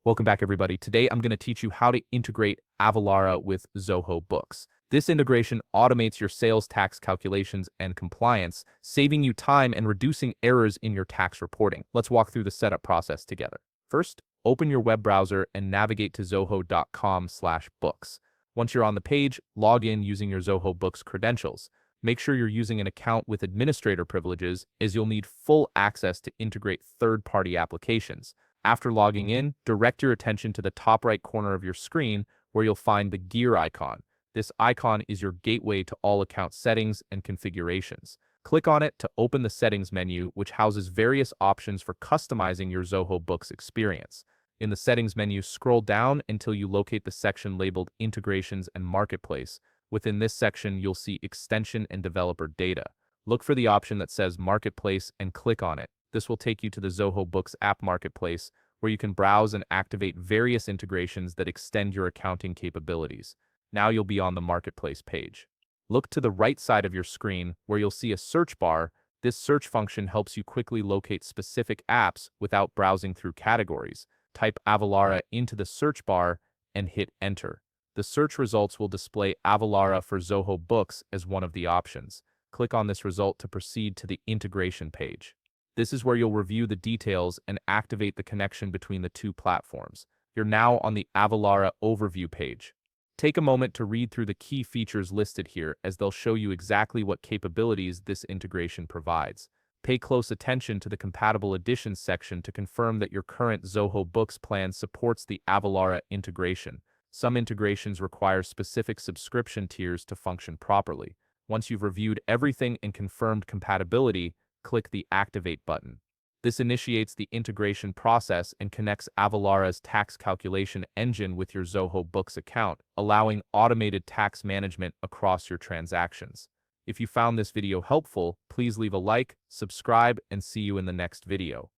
Welcome back, everybody. Today, I'm going to teach you how to integrate Avalara with Zoho Books. This integration automates your sales tax calculations and compliance, saving you time and reducing errors in your tax reporting. Let's walk through the setup process together. First, open your web browser and navigate to zoho.com/books. Once you're on the page, log in using your Zoho Books credentials. Make sure you're using an account with administrator privileges, as you'll need full access to integrate third-party applications. After logging in, direct your attention to the top right corner of your screen where you'll find the gear icon. This icon is your gateway to all account settings and configurations. Click on it to open the settings menu, which houses various options for customizing your Zoho Books experience. In the settings menu, scroll down until you locate the section labeled Integrations and Marketplace. Within this section, you'll see Extension and Developer Data. Look for the option that says Marketplace and click on it. This will take you to the Zoho Books app marketplace, where you can browse and activate various integrations that extend your accounting capabilities. Now you'll be on the marketplace page. Look to the right side of your screen where you'll see a search bar. This search function helps you quickly locate specific apps without browsing through categories. Type Avalara into the search bar and hit enter. The search results will display Avalara for Zoho Books as one of the options. Click on this result to proceed to the integration page. This is where you'll review the details and activate the connection between the two platforms. You're now on the Avalara overview page. Take a moment to read through the key features listed here, as they'll show you exactly what capabilities this integration provides. Pay close attention to the compatible additions section to confirm that your current Zoho Books plan supports the Avalara integration. Some integrations require specific subscription tiers to function properly. Once you've reviewed everything and confirmed compatibility, click the Activate button. This initiates the integration process and connects Avalara's tax calculation engine with your Zoho Books account, allowing automated tax management across your transactions. If you found this video helpful, please leave a like, subscribe, and see you in the next video.